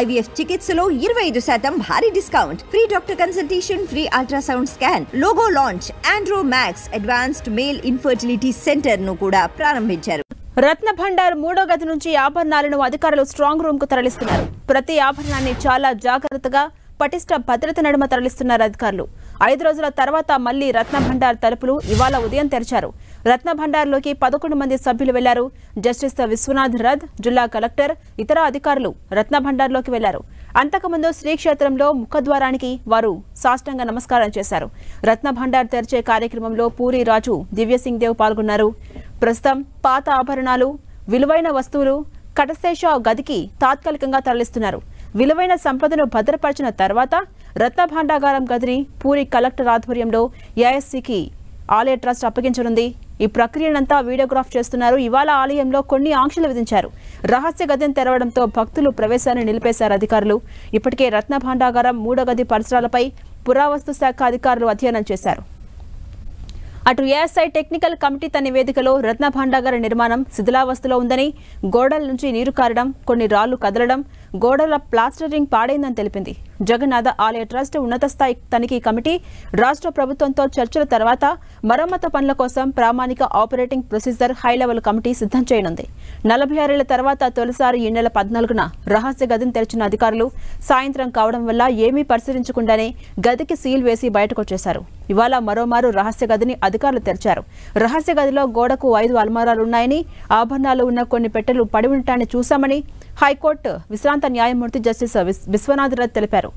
IVF చికిత్సలో 25% భారీ discount, free doctor consultation, free ultrasound scan, logo launch, Andro max advanced male infertility centre ను కూడా ప్రారంభించారు. రత్న భండార్ 3వ గది నుంచి ఆభరణాలను అధికారులు స్ట్రాంగ్ రూమ్ కు తరలిస్తున్నారు. ప్రతి ఆభరణాన్ని చాలా జాగ్రత్తగా పటిష్ట భద్రత నడుమ తరలిస్తున్నారు అధికారులు. 5 రోజుల తర్వాత మళ్లీ రత్న భండార్ తలుపులు ఇవాళ ఉదయం తెరిచారు. రత్న భండార్లోకి 11 మంది సభ్యులు వెళ్లారు. జస్టిస్ విశ్వనాథ్ రథ్, జిల్లా కలెక్టర్, ఇతర అధికారులు రత్న భండార్లోకి వెళ్లారు. అంతకుముందు శ్రీక్షేత్రంలో ముఖద్వారానికి వారు సాష్టాంగ నమస్కారం చేశారు. రత్న భండార్ తెరిచే కార్యక్రమంలో పూరి రాజు, దివ్యసింగ్ దేవ్ పాల్గొన్నారు. ప్రస్తుతం పాత ఆభరణాలు, విలువైన వస్తువులు కటశేష గదికి తాత్కాలికంగా తరలిస్తున్నారు. విలువైన సంపదను భద్రపరిచిన తర్వాత రత్న భాండాగారం గదిని పూరి కలెక్టర్ ఆధ్వర్యంలో ఏఎస్సీకి ఆలయ ట్రస్ట్ అప్పగించనుంది. ఈ ప్రక్రియనంతా వీడియోగ్రాఫ్ చేస్తున్నారు. ఇవాళ ఆలయంలో కొన్ని ఆంక్షలు విధించారు. రహస్య గదిని తెరవడంతో భక్తులు ప్రవేశాన్ని నిలిపేశారు అధికారులు. ఇప్పటికే రత్న భాండాగారం 3వ గది పరిసరాలపై పురావస్తు శాఖ అధికారులు అధ్యయనం చేశారు. అటు ఏఎస్ఐ టెక్నికల్ కమిటీ తన నివేదికలో రత్న భాండాగార నిర్మాణం శిథిలావస్థలో ఉందని, గోడల నుంచి నీరు కారడం, కొన్ని రాళ్లు కదలడం, గోడల ప్లాస్టరింగ్ పాడైందని తెలిపింది. జగన్నాథ ఆలయ ట్రస్ట్ ఉన్నత స్థాయి తనిఖీ కమిటీ రాష్ట్ర ప్రభుత్వంతో చర్చల తర్వాత మరమ్మతు పనుల కోసం ప్రామాణిక operating procedure high level committee సిద్ధం చేయనుంది. 46 ఏళ్ల తర్వాత తొలిసారి ఈ నెల 14న రహస్య గదిని తెరిచిన అధికారులు సాయంత్రం కావడం వల్ల ఏమీ పరిశీలించకుండానే గదికి సీల్ వేసి బయటకొచ్చేశారు. ఇవాళ మరోమారు రహస్య గదిని అధికారులు తెరిచారు. రహస్య గదిలో గోడకు 5 అల్మారాలున్నాయని, ఆభరణాలు ఉన్న కొన్ని పెట్టెలు పడి ఉండటాన్ని చూశామని హైకోర్టు విశ్రాంత న్యాయమూర్తి జస్టిస్ విశ్వనాథ్ రథ్ తెలిపారు.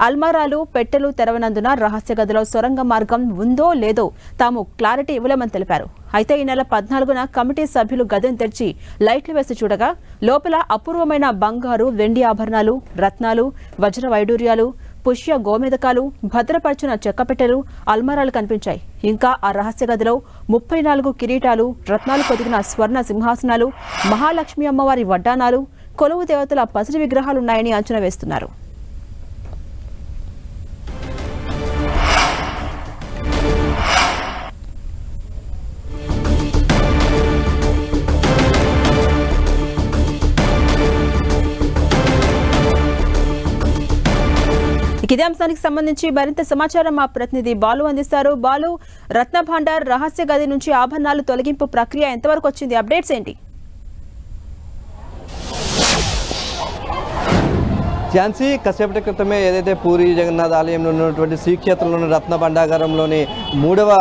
అల్మారాలు, పెట్టెలు తెరవనందున రహస్య గదిలో సొరంగ మార్గం ఉందో లేదో తాము క్లారిటీ ఇవ్వలేమని తెలిపారు. అయితే ఈ నెల 14న కమిటీ సభ్యులు గదిని తెరిచి లైట్లు వేసి చూడగా లోపల అపూర్వమైన బంగారు, వెండి ఆభరణాలు, రత్నాలు, వజ్ర వైడూర్యాలు, పుష్య గోమేదకాలు, భద్రపరిచిన చెక్కపెట్టెలు, అల్మారాలు కనిపించాయి. ఇంకా ఆ రహస్య గదిలో 34 కిరీటాలు, రత్నాలు పొదిగిన స్వర్ణ సింహాసనాలు, మహాలక్ష్మి అమ్మవారి వడ్డానాలు, కొలువు దేవతల పసిడి విగ్రహాలున్నాయని అంచనా వేస్తున్నారు. ఇదే అంశానికి సంబంధించి మరింత సమాచారం మా ప్రతినిధి బాలు అందిస్తారు. బాలు, రత్న భాండార్ రహస్య గది నుంచి ఆభరణాలు తొలగింపు ప్రక్రియ ఎంతవరకు వచ్చింది? అప్డేట్స్ ఏంటి? ఝాన్సీ, కాసేపటి క్రితమే ఏదైతే పూరి జగన్నాథ్ ఆలయంలో ఉన్నటువంటి శ్రీక్షేత్రంలోని రత్న భండాగారంలోని 3వ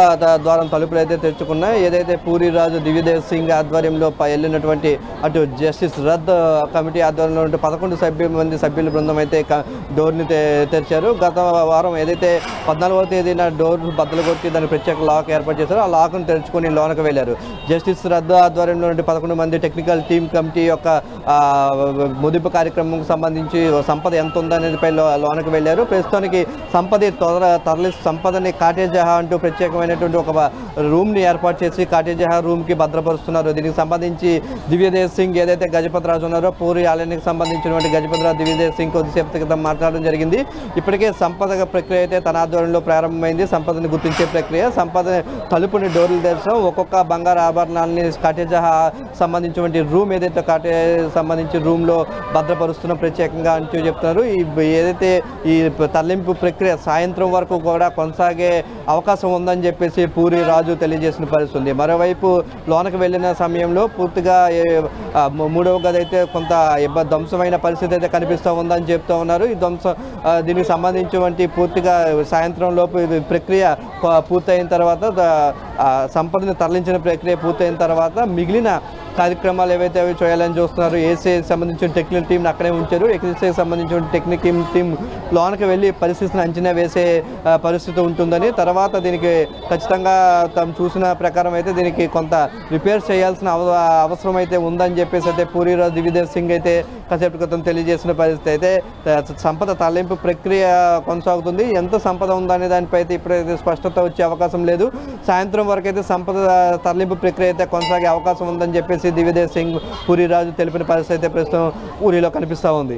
ద్వారం తలుపులు అయితే తెరుచుకున్నాయి. ఏదైతే పూరి రాజు దివ్యదేవ్ సింగ్ ఆధ్వర్యంలో వెళ్ళినటువంటి అటు జస్టిస్ రథ్ కమిటీ ఆధ్వర్యంలో 11 మంది సభ్యుల బృందం అయితే డోర్ని తెరిచారు. గత వారం ఏదైతే 14వ తేదీన డోర్ బద్దలు కొట్టి దానికి ప్రత్యేక లాక్ ఏర్పాటు చేశారో ఆ లాక్ను తెరుచుకొని లోనకు వెళ్లారు. జస్టిస్ రథ్ ఆధ్వర్యంలో 11 మంది టెక్నికల్ టీమ్ కమిటీ యొక్క ముగింపు కార్యక్రమం సంబంధించి సంపద ఎంత ఉందనేదిపై లోనకు వెళ్ళారు. ప్రస్తుతానికి సంపదని కాటేజహా అంటూ ప్రత్యేకమైనటువంటి ఒక రూమ్ని ఏర్పాటు చేసి కాటేజహా రూమ్కి భద్రపరుస్తున్నారు. దీనికి సంబంధించి దివ్యదేవ్ సింగ్ ఏదైతే గజపతి రాజు ఉన్నారో పూరి ఆలయానికి సంబంధించినటువంటి గజపతి రాజు దివ్యదేవ్ సింగ్ కొద్దిసేపు క్రితం మాట్లాడడం జరిగింది. ఇప్పటికే సంపద ప్రక్రియ అయితే తన ఆధ్వర్యంలో ప్రారంభమైంది. సంపదని గుర్తించే ప్రక్రియ, సంపద తలుపుని డోర్లు తెరచడం, ఒక్కొక్క బంగారు ఆభరణాలని కాటేజహా సంబంధించినటువంటి రూమ్ ఏదైతే సంబంధించి రూమ్లో భద్రపరుస్తున్న ప్రత్యేకంగా అంటూ చెప్తున్నారు. ఏదైతే ఈ తరలింపు ప్రక్రియ సాయంత్రం వరకు కూడా కొనసాగే అవకాశం ఉందని చెప్పేసి పూరి రాజు తెలియజేసిన పరిస్థితి ఉంది. మరోవైపు లోనకు వెళ్ళిన సమయంలో పూర్తిగా 3వ గది అయితే కొంత ధ్వంసమైన పరిస్థితి అయితే కనిపిస్తూ ఉందని చెప్తూ ఉన్నారు. ఈ దీనికి సంబంధించినటువంటి పూర్తిగా సాయంత్రం లోపు ప్రక్రియ పూర్తయిన తర్వాత సంపదను తరలించిన ప్రక్రియ పూర్తయిన తర్వాత మిగిలిన కార్యక్రమాలు ఏవైతే అవి చేయాలని చూస్తున్నారు. ఏసీఐకి సంబంధించిన టెక్నికల్ టీంని అక్కడే ఉంచారు. ఎక్సైజ్కి సంబంధించిన టెక్నికల్ టీం లోనకి వెళ్ళి పరిస్థితిని అంచనా వేసే పరిస్థితి ఉంటుందని, తర్వాత దీనికి ఖచ్చితంగా తాము చూసిన ప్రకారం అయితే దీనికి కొంత రిపేర్ చేయాల్సిన అవసరం అయితే ఉందని చెప్పేసి అయితే పూరి రాజు దివ్యదేవ్ సింగ్ అయితే కాసేపు క్రితం తెలియజేసిన పరిస్థితి అయితే సంపద తరలింపు ప్రక్రియ కొనసాగుతుంది. ఎంత సంపద ఉందనే దానిపై అయితే ఇప్పుడైతే స్పష్టత వచ్చే అవకాశం లేదు. సాయంత్రం వరకు అయితే సంపద తరలింపు ప్రక్రియ అయితే కొనసాగే అవకాశం ఉందని చెప్పేసి దివ్యదేవ్ సింగ్ పూరి రాజు తెలిపిన పరిస్థితి అయితే ప్రస్తుతం పూరిలో కనిపిస్తూ ఉంది.